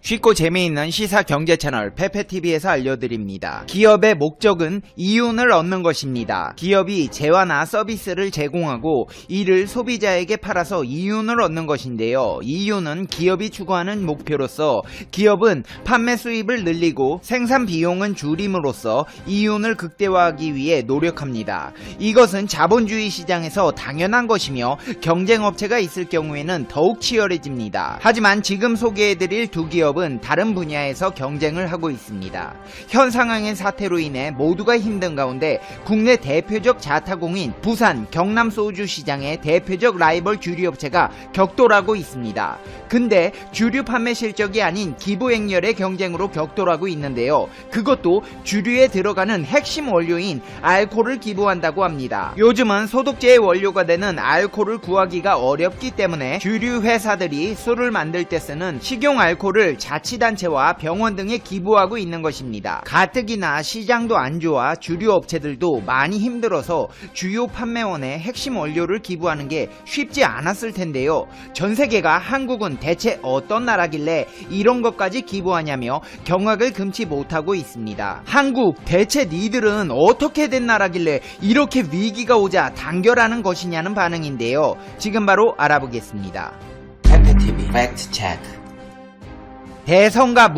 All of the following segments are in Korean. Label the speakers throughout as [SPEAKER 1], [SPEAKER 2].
[SPEAKER 1] 쉽고 재미있는 시사 경제 채널 페페TV에서 알려드립니다. 기업의 목적은 이윤을 얻는 것입니다. 기업이 재화나 서비스를 제공하고 이를 소비자에게 팔아서 이윤을 얻는 것인데요. 이윤은 기업이 추구하는 목표로서 기업은 판매 수입을 늘리고 생산 비용은 줄임으로써 이윤을 극대화하기 위해 노력합니다. 이것은 자본주의 시장에서 당연한 것이며 경쟁업체가 있을 경우에는 더욱 치열해집니다. 하지만 지금 소개해드릴 두 기업은 다른 분야에서 경쟁을 하고 있습니다. 현 상황의 사태로 인해 모두가 힘든 가운데 국내 대표적 자타공인 부산 경남 소주 시장의 대표적 라이벌 주류업체가 격돌하고 있습니다. 근데 주류 판매 실적이 아닌 기부 행렬의 경쟁으로 격돌하고 있는데요. 그것도 주류에 들어가는 핵심 원료인 알코올을 기부한다고 합니다. 요즘은 소독제의 원료가 되는 알코올을 구하기가 어렵기 때문에 주류 회사들이 술을 만들 때 쓰는 식용 알코올을 자치단체와 병원 등에 기부하고 있는 것입니다. 가뜩이나 시장도 안 좋아 주류 업체들도 많이 힘들어서 주요 판매원의 핵심 원료를 기부하는 게 쉽지 않았을 텐데요. 전 세계가 한국은 대체 어떤 나라길래 이런 것까지 기부하냐며 경악을 금치 못하고 있습니다. 한국 대체 니들은 어떻게 된 나라길래 이렇게 위기가 오자 단결하는 것이냐는 반응인데요. 지금 바로 알아보겠습니다. 페페TV 팩트 체크. 대선과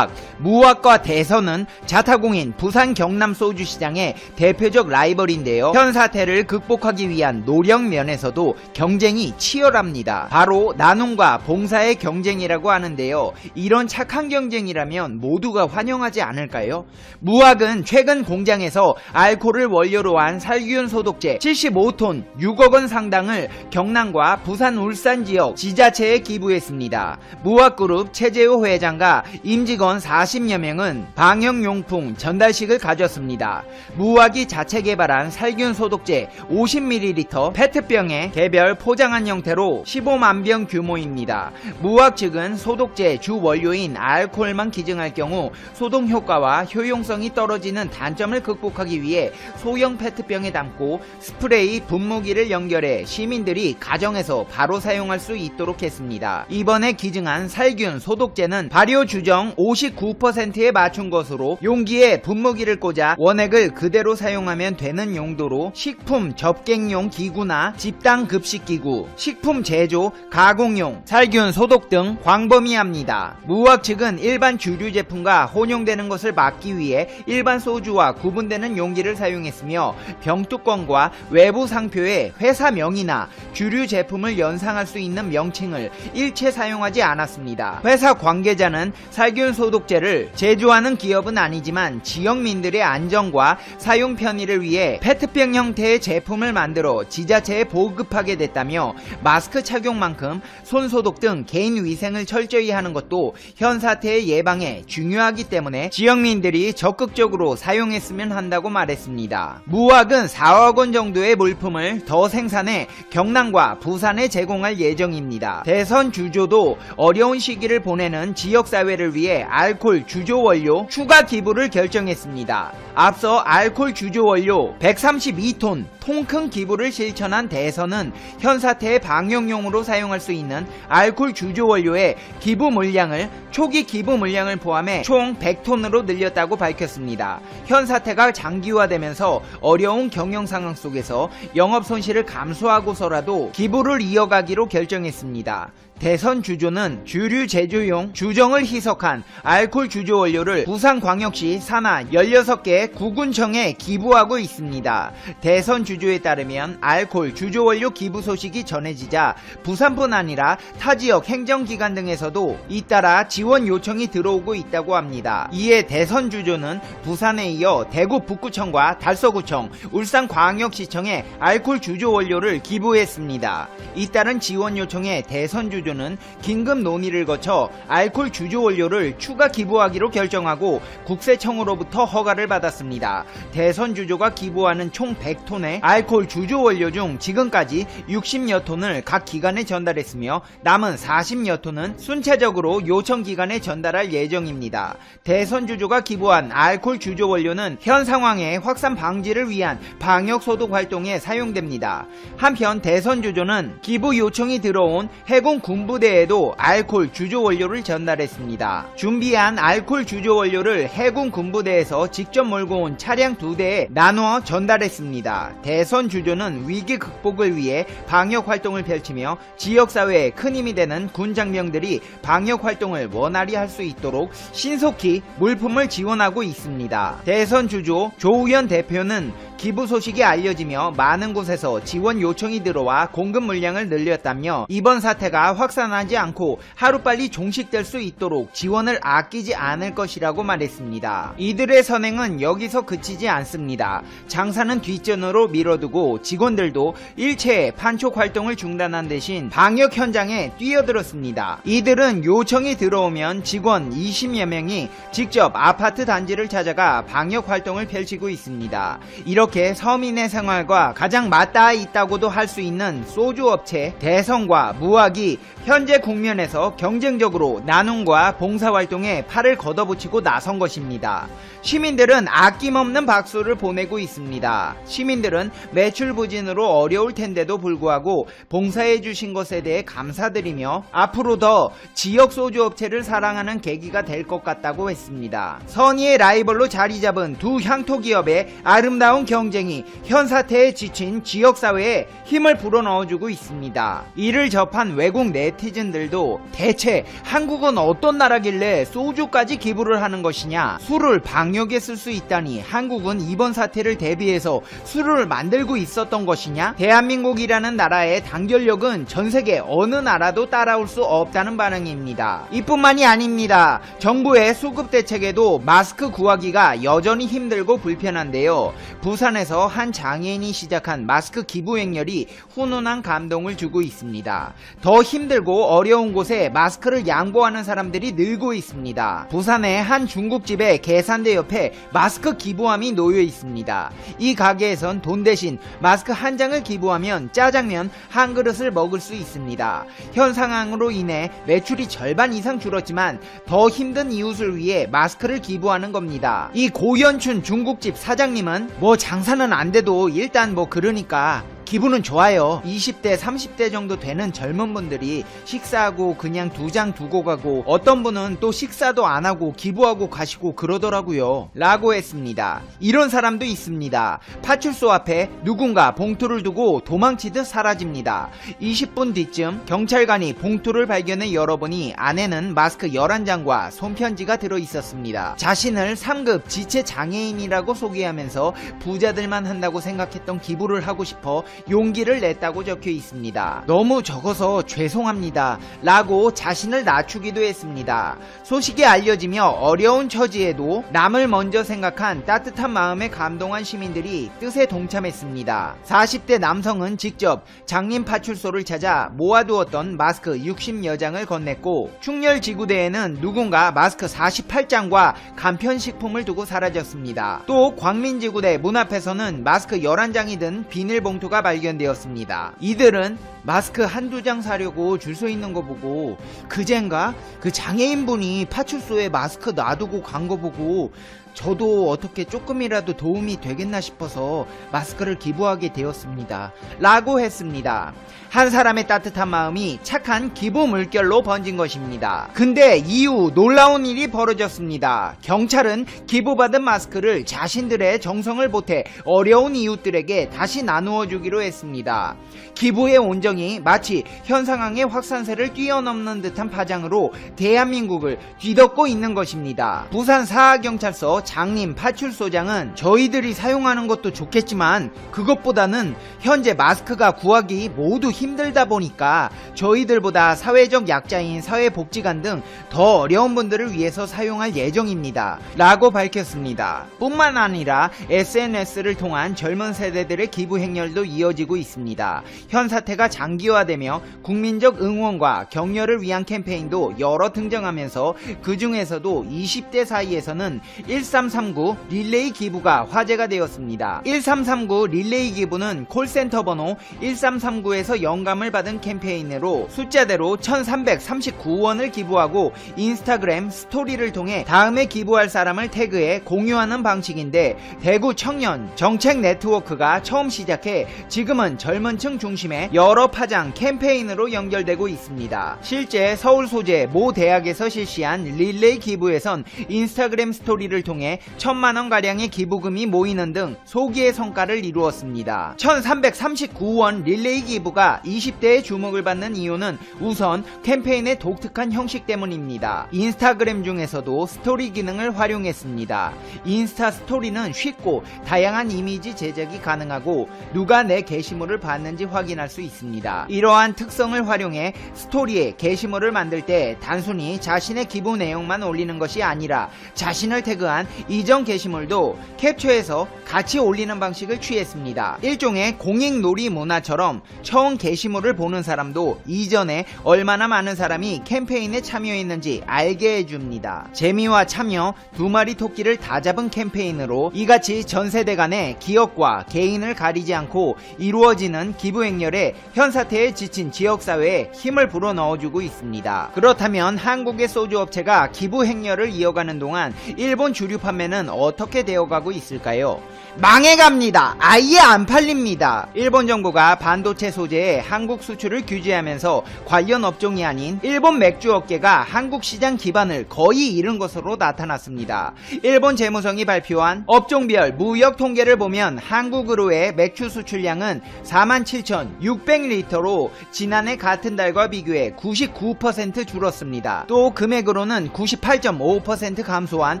[SPEAKER 1] 무학과 대선은 자타공인 부산 경남 소주 시장의 대표적 라이벌인데요. 현 사태를 극복하기 위한 노력 면에서도 경쟁이 치열합니다. 바로 나눔과 봉사의 경쟁이라고 하는데요. 이런 착한 경쟁이라면 모두가 환영하지 않을까요? 무학은 최근 공장에서 알코올을 원료로 한 살균 소독제 75톤 6억 원 상당을 경남과 부산 울산 지역 지자체에 기부했습니다. 무학그룹 최재호 회장 과 임직원 40여 명은 방역용품 전달식을 가졌습니다. 무학이 자체 개발한 살균 소독제 50ml 페트병에 개별 포장한 형태로 15만 병 규모입니다. 무학 측은 소독제 주 원료인 알코올만 기증할 경우 소독 효과와 효용성이 떨어지는 단점을 극복하기 위해 소형 페트병에 담고 스프레이 분무기를 연결해 시민들이 가정에서 바로 사용할 수 있도록 했습니다. 이번에 기증한 살균 소독제는 발효 주정 59%에 맞춘 것으로 용기에 분무기를 꽂아 원액을 그대로 사용하면 되는 용도로 식품 접객용 기구나 집단 급식기구, 식품 제조, 가공용, 살균 소독 등 광범위합니다. 무학 측은 일반 주류 제품과 혼용되는 것을 막기 위해 일반 소주와 구분되는 용기를 사용했으며 병뚜껑과 외부 상표에 회사명이나 주류 제품을 연상할 수 있는 명칭을 일체 사용하지 않았습니다. 회사 관계자는 살균 소독제를 제조하는 기업은 아니지만 지역민들의 안전과 사용 편의를 위해 페트병 형태의 제품을 만들어 지자체에 보급하게 됐다며 마스크 착용만큼 손소독 등 개인 위생을 철저히 하는 것도 현 사태의 예방에 중요하기 때문에 지역민들이 적극적으로 사용했으면 한다고 말했습니다. 무학은 4억 원 정도의 물품을 더 생산해 경남과 부산에 제공할 예정입니다. 대선 주조도 어려운 시기를 보내는 지역사회를 위해 알코올 주조 원료 추가 기부를 결정했습니다. 앞서 알코올 주조 원료 132톤 통큰 기부를 실천한 대선은 현 사태의 방역용으로 사용할 수 있는 알코올 주조 원료의 기부 물량을 초기 기부 물량을 포함해 총 100톤으로 늘렸다고 밝혔습니다. 현 사태가 장기화되면서 어려운 경영 상황 속에서 영업 손실을 감수하고서라도 기부를 이어가기로 결정했습니다. 대선 주조는 주류 제조용 주정을 희석한 알코올 주조 원료를 부산광역시 산하 16개 구군청에 기부하고 있습니다. 대선 주조에 따르면 알코올 주조 원료 기부 소식이 전해지자 부산뿐 아니라 타 지역 행정기관 등에서도 잇따라 지원 요청이 들어오고 있다고 합니다. 이에 대선 주조는 부산에 이어 대구 북구청과 달서구청, 울산광역시청에 알코올 주조 원료를 기부했습니다. 잇따른 지원 요청에 대선 주조 는 긴급 논의를 거쳐 알코올 주조 원료를 추가 기부하기로 결정하고 국세청으로부터 허가를 받았습니다. 대선 주조가 기부하는 총 100톤의 알코올 주조 원료 중 지금까지 60여 톤을 각 기관에 전달했으며 남은 40여 톤은 순차적으로 요청 기관에 전달할 예정입니다. 대선 주조가 기부한 알코올 주조 원료는 현 상황의 확산 방지를 위한 방역 소독 활동에 사용됩니다. 한편 대선 주조는 기부 요청이 들어온 해군 군 군부대에도 알코올 주조 원료를 전달했습니다. 준비한 알코올 주조 원료를 해군 군부대에서 직접 몰고 온 차량 2대에 나누어 전달했습니다. 대선 주조는 위기 극복을 위해 방역 활동을 펼치며 지역사회에 큰 힘이 되는 군 장병들이 방역 활동을 원활히 할 수 있도록 신속히 물품을 지원하고 있습니다. 대선 주조 조우현 대표는 기부 소식이 알려지며 많은 곳에서 지원 요청이 들어와 공급 물량을 늘렸다며 이번 사태가 확산하지 않고 하루빨리 종식될 수 있도록 지원을 아끼지 않을 것이라고 말했습니다. 이들의 선행은 여기서 그치지 않습니다. 장사는 뒷전으로 밀어두고 직원들도 일체의 판촉 활동을 중단한 대신 방역 현장에 뛰어들었습니다. 이들은 요청이 들어오면 직원 20여 명이 직접 아파트 단지를 찾아가 방역 활동을 펼치고 있습니다. 이렇게 서민의 생활과 가장 맞닿아 있다고도 할 수 있는 소주 업체 대성과 무학이 현재 국면에서 경쟁적으로 나눔과 봉사활동에 팔을 걷어붙이고 나선 것입니다. 시민들은 아낌없는 박수를 보내고 있습니다. 시민들은 매출 부진으로 어려울 텐데도 불구하고 봉사해 주신 것에 대해 감사드리며 앞으로 더 지역 소주 업체를 사랑하는 계기가 될 것 같다고 했습니다. 선의의 라이벌로 자리 잡은 두 향토 기업의 아름다운 경쟁이 현 사태에 지친 지역사회에 힘을 불어넣어주고 있습니다. 이를 접한 외국 네티즌들도 대체 한국은 어떤 나라길래 소주까지 기부를 하는 것이냐, 술을 방역에 쓸 수 있다니 한국은 이번 사태를 대비해서 술을 만들고 있었던 것이냐, 대한민국이라는 나라의 단결력은 전세계 어느 나라도 따라올 수 없다는 반응입니다. 이뿐만이 아닙니다. 정부의 수급 대책에도 마스크 구하기가 여전히 힘들고 불편한데요. 부산에서 한 장애인이 시작한 마스크 기부 행렬이 훈훈한 감동을 주고 있습니다. 더 힘들고 어려운 곳에 마스크를 양보하는 사람들이 늘고 있습니다. 부산의 한 중국집의 계산대 옆에 마스크 기부함이 놓여 있습니다. 이 가게에선 돈 대신 마스크 한 장을 기부하면 짜장면 한 그릇을 먹을 수 있습니다. 현 상황으로 인해 매출이 절반 이상 줄었지만 더 힘든 이웃을 위해 마스크를 기부하는 겁니다. 이 고연춘 중국집 사장님은 뭐 장사는 안 돼도 일단 뭐 그러니까 기분은 좋아요. 20대 30대 정도 되는 젊은 분들이 식사하고 그냥 2장 두고 가고 어떤 분은 또 식사도 안 하고 기부하고 가시고 그러더라고요 라고 했습니다. 이런 사람도 있습니다. 파출소 앞에 누군가 봉투를 두고 도망치듯 사라집니다. 20분 뒤쯤 경찰관이 봉투를 발견해 열어보니 안에는 마스크 11장과 손편지가 들어있었습니다. 자신을 3급 지체장애인이라고 소개하면서 부자들만 한다고 생각했던 기부를 하고 싶어 용기를 냈다고 적혀 있습니다. 너무 적어서 죄송합니다 라고 자신을 낮추기도 했습니다. 소식이 알려지며 어려운 처지에도 남을 먼저 생각한 따뜻한 마음에 감동한 시민들이 뜻에 동참했습니다. 40대 남성은 직접 장님 파출소를 찾아 모아두었던 마스크 60여 장을 건넸고 충렬지구대에는 누군가 마스크 48장과 간편식품을 두고 사라졌습니다. 또 광민지구대 문 앞에서는 마스크 11장이 든 비닐봉투가 발견되었습니다. 이들은 마스크 한두 장 사려고 줄 서 있는 거 보고 그젠가 그 장애인분이 파출소에 마스크 놔두고 간 거 보고 저도 어떻게 조금이라도 도움이 되겠나 싶어서 마스크를 기부하게 되었습니다 라고 했습니다. 한 사람의 따뜻한 마음이 착한 기부 물결로 번진 것입니다. 근데 이후 놀라운 일이 벌어졌습니다. 경찰은 기부받은 마스크를 자신들의 정성을 보태 어려운 이웃들에게 다시 나누어 주기로 했습니다. 기부의 온정이 마치 현 상황의 확산세를 뛰어넘는 듯한 파장으로 대한민국을 뒤덮고 있는 것입니다. 부산 사하경찰서 장님 파출소장은 저희들이 사용하는 것도 좋겠지만 그것보다는 현재 마스크가 구하기 모두 힘들다 보니까 저희들보다 사회적 약자인 사회복지관 등 더 어려운 분들을 위해서 사용할 예정입니다 라고 밝혔습니다. 뿐만 아니라 SNS를 통한 젊은 세대들의 기부 행렬도 이어지고 있습니다. 현 사태가 장기화되며 국민적 응원과 격려를 위한 캠페인도 여러 등장하면서 그 중에서도 20대 사이에서는 1339 릴레이 기부가 화제가 되었습니다. 1339 릴레이 기부는 콜센터 번호 1339에서 영감을 받은 캠페인으로 숫자대로 1339원을 기부하고 인스타그램 스토리를 통해 다음에 기부할 사람을 태그해 공유하는 방식인데 대구 청년 정책 네트워크가 처음 시작해 지금은 젊은 층 중심의 여러 기업 파장 캠페인으로 연결되고 있습니다. 실제 서울 소재 모 대학에서 실시한 릴레이 기부에선 인스타그램 스토리를 통해 1,000만원가량의 기부금이 모이는 등 소기의 성과를 이루었습니다. 1,339원 릴레이 기부가 20대의 주목을 받는 이유는 우선 캠페인의 독특한 형식 때문입니다. 인스타그램 중에서도 스토리 기능을 활용했습니다. 인스타 스토리는 쉽고 다양한 이미지 제작이 가능하고 누가 내 게시물을 봤는지 확인할 수 있습니다. 이러한 특성을 활용해 스토리에 게시물을 만들 때 단순히 자신의 기부 내용만 올리는 것이 아니라 자신을 태그한 이전 게시물도 캡처해서 같이 올리는 방식을 취했습니다. 일종의 공익놀이 문화처럼 처음 게시물을 보는 사람도 이전에 얼마나 많은 사람이 캠페인에 참여했는지 알게 해줍니다. 재미와 참여 두 마리 토끼를 다 잡은 캠페인으로 이같이 전 세대 간의 기업과 개인을 가리지 않고 이루어지는 기부 행렬에 현사태에 지친 지역사회에 힘을 불어넣어주고 있습니다. 그렇다면 한국의 소주 업체가 기부 행렬을 이어가는 동안 일본 주류 판매는 어떻게 되어가고 있을까요? 망해갑니다. 아예 안 팔립니다. 일본 정부가 반도체 소재의 한국 수출을 규제하면서 관련 업종이 아닌 일본 맥주 업계가 한국 시장 기반을 거의 잃은 것으로 나타났습니다. 일본 재무성이 발표한 업종별 무역 통계를 보면 한국으로의 맥주 수출량은 47,600리터로 지난해 같은 달과 비교해 99% 줄었습니다. 또 금액으로는 98.5% 감소한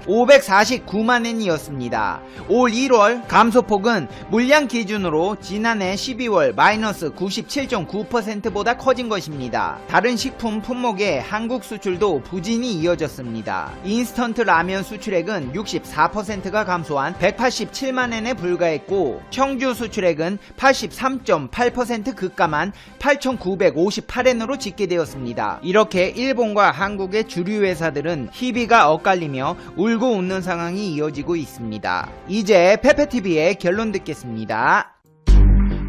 [SPEAKER 1] 549만 엔이었습니다. 올 1월 감소폭은 물량 기준으로 지난해 12월 마이너스 97.9%보다 커진 것입니다. 다른 식품 품목의 한국 수출도 부진이 이어졌습니다. 인스턴트 라면 수출액은 64%가 감소한 187만 엔에 불과했고 청주 수출액은 83.8% 급감한 8,958엔으로 집계되었습니다. 이렇게 일본과 한국의 주류 회사들은 희비가 엇갈리며 울고 웃는 상황이 이어지고 있습니다. 이제 페페TV의 결론 듣겠습니다.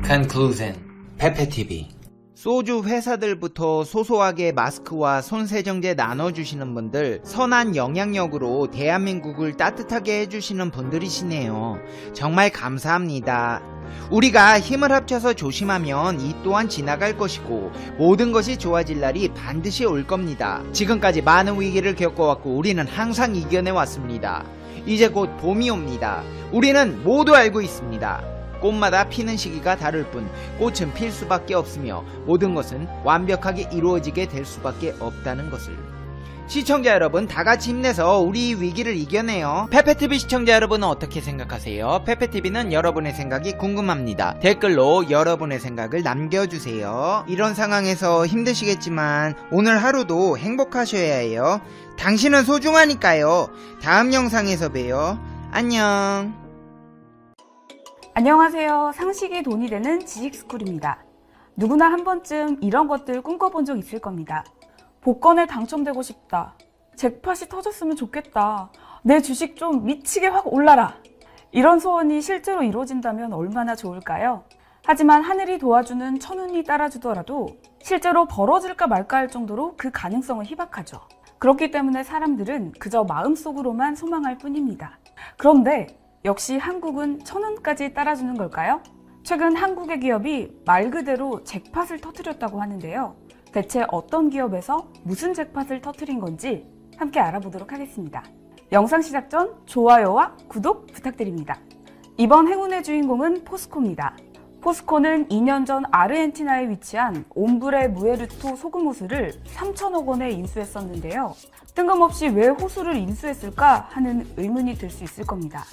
[SPEAKER 1] Conclusion. 페페TV. 소주 회사들부터 소소하게 마스크와 손세정제 나눠주시는 분들, 선한 영향력으로 대한민국을 따뜻하게 해주시는 분들이시네요. 정말 감사합니다. 우리가 힘을 합쳐서 조심하면 이 또한 지나갈 것이고 모든 것이 좋아질 날이 반드시 올 겁니다. 지금까지 많은 위기를 겪어왔고 우리는 항상 이겨내왔습니다. 이제 곧 봄이 옵니다. 우리는 모두 알고 있습니다. 꽃마다 피는 시기가 다를 뿐 꽃은 필 수밖에 없으며 모든 것은 완벽하게 이루어지게 될 수밖에 없다는 것을. 시청자 여러분, 다같이 힘내서 우리 위기를 이겨내요. 페페TV 시청자 여러분은 어떻게 생각하세요? 페페TV는 여러분의 생각이 궁금합니다. 댓글로 여러분의 생각을 남겨주세요. 이런 상황에서 힘드시겠지만 오늘 하루도 행복하셔야 해요. 당신은 소중하니까요. 다음 영상에서 봬요. 안녕.
[SPEAKER 2] 안녕하세요. 상식이 돈이 되는 지식스쿨입니다. 누구나 한 번쯤 이런 것들 꿈꿔본 적 있을 겁니다. 복권에 당첨되고 싶다. 잭팟이 터졌으면 좋겠다. 내 주식 좀 미치게 확 올라라. 이런 소원이 실제로 이루어진다면 얼마나 좋을까요? 하지만 하늘이 도와주는 천운이 따라주더라도 실제로 벌어질까 말까 할 정도로 그 가능성은 희박하죠. 그렇기 때문에 사람들은 그저 마음속으로만 소망할 뿐입니다. 그런데 역시 한국은 천운까지 따라주는 걸까요? 최근 한국의 기업이 말 그대로 잭팟을 터뜨렸다고 하는데요. 대체 어떤 기업에서 무슨 잭팟을 터뜨린 건지 함께 알아보도록 하겠습니다. 영상 시작 전 좋아요와 구독 부탁드립니다. 이번 행운의 주인공은 포스코입니다. 포스코는 2년 전 아르헨티나에 위치한 옴브레 무에르토 소금 호수를 3천억 원에 인수했었는데요. 뜬금없이 왜 호수를 인수했을까 하는 의문이 들 수 있을 겁니다.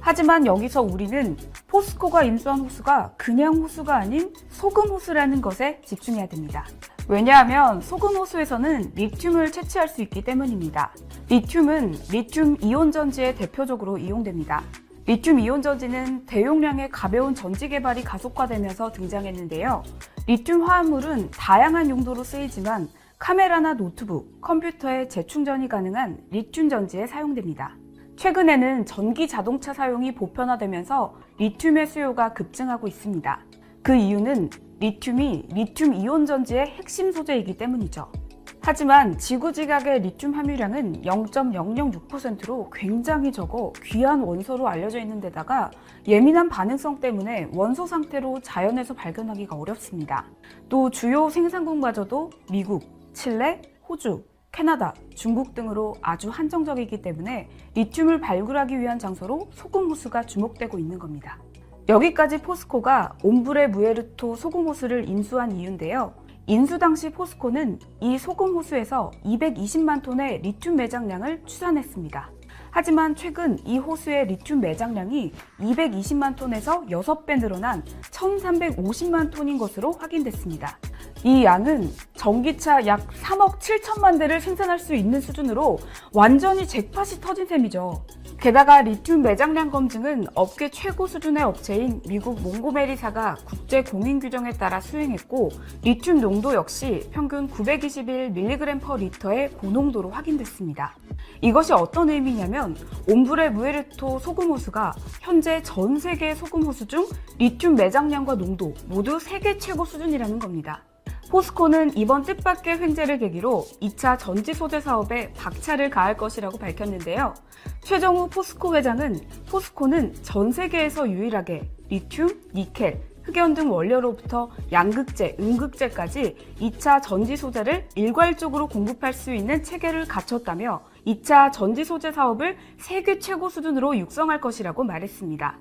[SPEAKER 2] 하지만 여기서 우리는 포스코가 인수한 호수가 그냥 호수가 아닌 소금 호수라는 것에 집중해야 됩니다. 왜냐하면 소금 호수에서는 리튬을 채취할 수 있기 때문입니다. 리튬은 리튬 이온 전지에 대표적으로 이용됩니다. 리튬 이온 전지는 대용량의 가벼운 전지 개발이 가속화되면서 등장했는데요. 리튬 화합물은 다양한 용도로 쓰이지만 카메라나 노트북, 컴퓨터에 재충전이 가능한 리튬 전지에 사용됩니다. 최근에는 전기 자동차 사용이 보편화되면서 리튬의 수요가 급증하고 있습니다. 그 이유는 리튬이 리튬 이온 전지의 핵심 소재이기 때문이죠. 하지만 지구지각의 리튬 함유량은 0.006%로 굉장히 적어 귀한 원소로 알려져 있는 데다가 예민한 반응성 때문에 원소 상태로 자연에서 발견하기가 어렵습니다. 또 주요 생산국마저도 미국, 칠레, 호주, 캐나다, 중국 등으로 아주 한정적이기 때문에 리튬을 발굴하기 위한 장소로 소금호수가 주목되고 있는 겁니다. 여기까지 포스코가 옴브레 무에르토 소금호수를 인수한 이유인데요. 인수 당시 포스코는 이 소금호수에서 220만 톤의 리튬 매장량을 추산했습니다. 하지만 최근 이 호수의 리튬 매장량이 220만 톤에서 6배 늘어난 1350만 톤인 것으로 확인됐습니다. 이 양은 전기차 약 3억 7천만 대를 생산할 수 있는 수준으로 완전히 잭팟이 터진 셈이죠. 게다가 리튬 매장량 검증은 업계 최고 수준의 업체인 미국 몽고메리사가 국제 공인 규정에 따라 수행했고 리튬 농도 역시 평균 921mg/L의 고농도로 확인됐습니다. 이것이 어떤 의미냐면 옴브레 무에르토 소금호수가 현재 전 세계 소금호수 중 리튬 매장량과 농도 모두 세계 최고 수준이라는 겁니다. 포스코는 이번 뜻밖의 횡재를 계기로 2차 전지 소재 사업에 박차를 가할 것이라고 밝혔는데요. 최정우 포스코 회장은 포스코는 전 세계에서 유일하게 리튬, 니켈, 흑연 등 원료로부터 양극재, 음극재까지 2차 전지 소재를 일괄적으로 공급할 수 있는 체계를 갖췄다며 2차 전지 소재 사업을 세계 최고 수준으로 육성할 것이라고 말했습니다.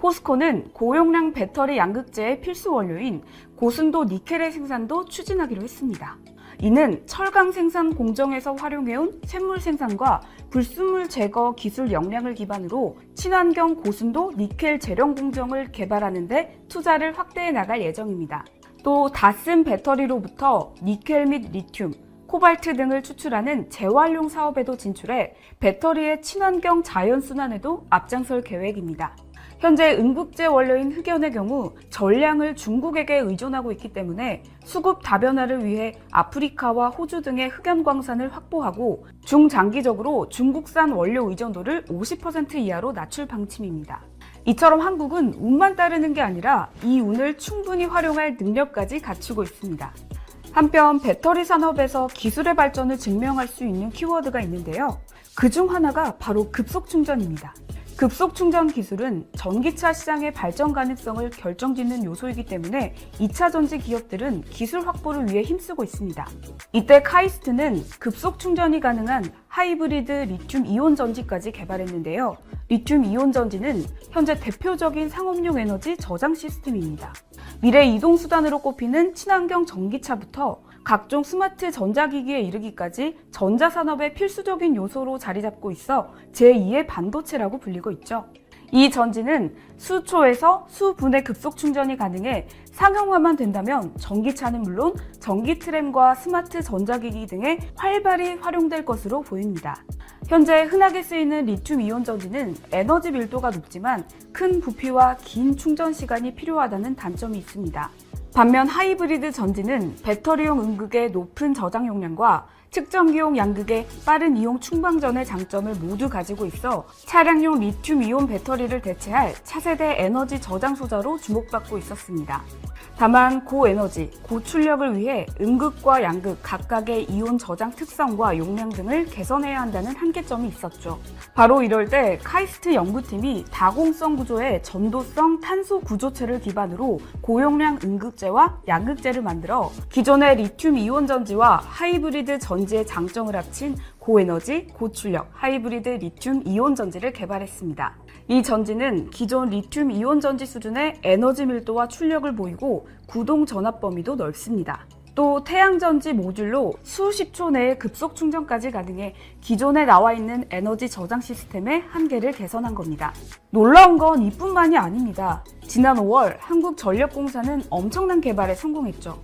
[SPEAKER 2] 포스코는 고용량 배터리 양극재의 필수 원료인 고순도 니켈의 생산도 추진하기로 했습니다. 이는 철강 생산 공정에서 활용해온 쇳물 생산과 불순물 제거 기술 역량을 기반으로 친환경 고순도 니켈 재련 공정을 개발하는 데 투자를 확대해 나갈 예정입니다. 또 다슨 배터리로부터 니켈 및 리튬, 코발트 등을 추출하는 재활용 사업에도 진출해 배터리의 친환경 자연순환에도 앞장설 계획입니다. 현재 음극재 원료인 흑연의 경우 전량을 중국에게 의존하고 있기 때문에 수급 다변화를 위해 아프리카와 호주 등의 흑연 광산을 확보하고 중장기적으로 중국산 원료 의존도를 50% 이하로 낮출 방침입니다. 이처럼 한국은 운만 따르는 게 아니라 이 운을 충분히 활용할 능력까지 갖추고 있습니다. 한편 배터리 산업에서 기술의 발전을 증명할 수 있는 키워드가 있는데요. 그중 하나가 바로 급속 충전입니다. 급속 충전 기술은 전기차 시장의 발전 가능성을 결정짓는 요소이기 때문에 2차 전지 기업들은 기술 확보를 위해 힘쓰고 있습니다. 이때 카이스트는 급속 충전이 가능한 하이브리드 리튬 이온 전지까지 개발했는데요. 리튬 이온 전지는 현재 대표적인 상업용 에너지 저장 시스템입니다. 미래 이동 수단으로 꼽히는 친환경 전기차부터 각종 스마트 전자기기에 이르기까지 전자산업의 필수적인 요소로 자리 잡고 있어 제2의 반도체라고 불리고 있죠. 이 전지는 수초에서 수분의 급속 충전이 가능해 상용화만 된다면 전기차는 물론 전기 트램과 스마트 전자기기 등에 활발히 활용될 것으로 보입니다. 현재 흔하게 쓰이는 리튬 이온 전지는 에너지 밀도가 높지만 큰 부피와 긴 충전 시간이 필요하다는 단점이 있습니다. 반면 하이브리드 전지는 배터리용 음극의 높은 저장 용량과 측정기용 양극의 빠른 이용 충방전의 장점을 모두 가지고 있어 차량용 리튬 이온 배터리를 대체할 차세대 에너지 저장 소자로 주목받고 있었습니다. 다만 고에너지, 고출력을 위해 음극과 양극 각각의 이온 저장 특성과 용량 등을 개선해야 한다는 한계점이 있었죠. 바로 이럴 때 카이스트 연구팀이 다공성 구조의 전도성 탄소 구조체를 기반으로 고용량 음극재와 양극재를 만들어 기존의 리튬 이온 전지와 하이브리드 전지의 장점을 합친 고에너지, 고출력, 하이브리드 리튬 이온 전지를 개발했습니다. 이 전지는 기존 리튬 이온 전지 수준의 에너지 밀도와 출력을 보이고 구동 전압 범위도 넓습니다. 또 태양전지 모듈로 수십 초 내에 급속 충전까지 가능해 기존에 나와 있는 에너지 저장 시스템의 한계를 개선한 겁니다. 놀라운 건 이뿐만이 아닙니다. 지난 5월 한국전력공사는 엄청난 개발에 성공했죠.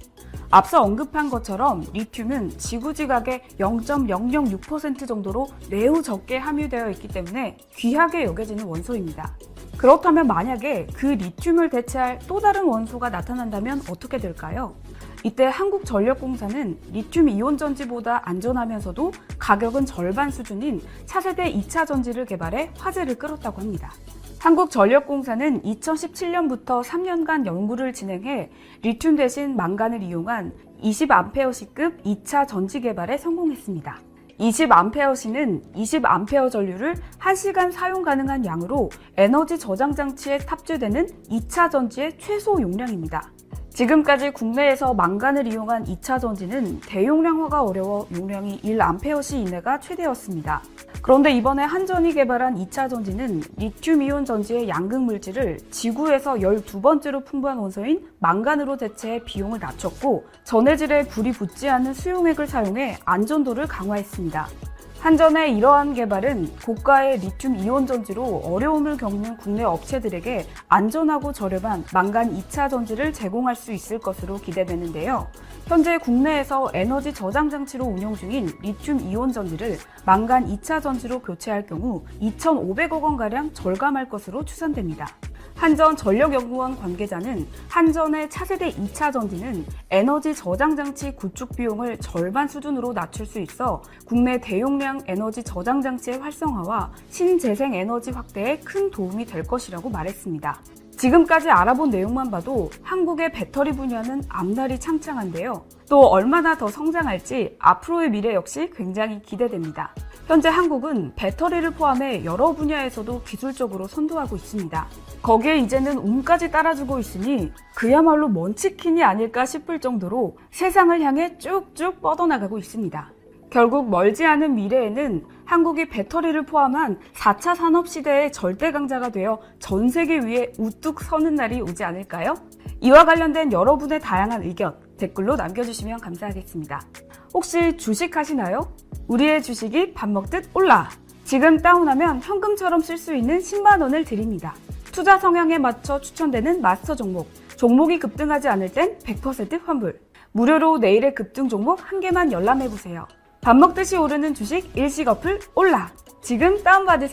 [SPEAKER 2] 앞서 언급한 것처럼 리튬은 지구지각의 0.006% 정도로 매우 적게 함유되어 있기 때문에 귀하게 여겨지는 원소입니다. 그렇다면 만약에 그 리튬을 대체할 또 다른 원소가 나타난다면 어떻게 될까요? 이때 한국전력공사는 리튬 이온 전지보다 안전하면서도 가격은 절반 수준인 차세대 2차 전지를 개발해 화제를 끌었다고 합니다. 한국전력공사는 2017년부터 3년간 연구를 진행해 리튬 대신 망간을 이용한 20A시급 2차 전지 개발에 성공했습니다. 20A시는 20A 전류를 1시간 사용 가능한 양으로 에너지 저장 장치에 탑재되는 2차 전지의 최소 용량입니다. 지금까지 국내에서 망간을 이용한 2차 전지는 대용량화가 어려워 용량이 1A 이내가 최대였습니다. 그런데 이번에 한전이 개발한 2차 전지는 리튬이온 전지의 양극 물질을 지구에서 12번째로 풍부한 원소인 망간으로 대체해 비용을 낮췄고 전해질에 불이 붙지 않는 수용액을 사용해 안전도를 강화했습니다. 한전의 이러한 개발은 고가의 리튬 이온 전지로 어려움을 겪는 국내 업체들에게 안전하고 저렴한 망간 2차 전지를 제공할 수 있을 것으로 기대되는데요. 현재 국내에서 에너지 저장 장치로 운영 중인 리튬 이온 전지를 망간 2차 전지로 교체할 경우 2,500억 원가량 절감할 것으로 추산됩니다. 한전전력연구원 관계자는 한전의 차세대 2차 전지는 에너지 저장 장치 구축 비용을 절반 수준으로 낮출 수 있어 국내 대용량 에너지 저장 장치의 활성화와 신재생 에너지 확대에 큰 도움이 될 것이라고 말했습니다. 지금까지 알아본 내용만 봐도 한국의 배터리 분야는 앞날이 창창한데요. 또 얼마나 더 성장할지 앞으로의 미래 역시 굉장히 기대됩니다. 현재 한국은 배터리를 포함해 여러 분야에서도 기술적으로 선도하고 있습니다. 거기에 이제는 운까지 따라주고 있으니 그야말로 먼치킨이 아닐까 싶을 정도로 세상을 향해 쭉쭉 뻗어나가고 있습니다. 결국 멀지 않은 미래에는 한국이 배터리를 포함한 4차 산업시대의 절대 강자가 되어 전 세계 위에 우뚝 서는 날이 오지 않을까요? 이와 관련된 여러분의 다양한 의견 댓글로 남겨주시면 감사하겠습니다. 혹시 주식 하시나요? 우리의 주식이 밥 먹듯 올라! 지금 다운하면 현금처럼 쓸 수 있는 10만 원을 드립니다. 투자 성향에 맞춰 추천되는 마스터 종목, 종목이 급등하지 않을 땐 100% 환불. 무료로 내일의 급등 종목 한 개만 열람해보세요. 밥 먹듯이 오르는 주식 일식 어플 올라! 지금 다운받으세요.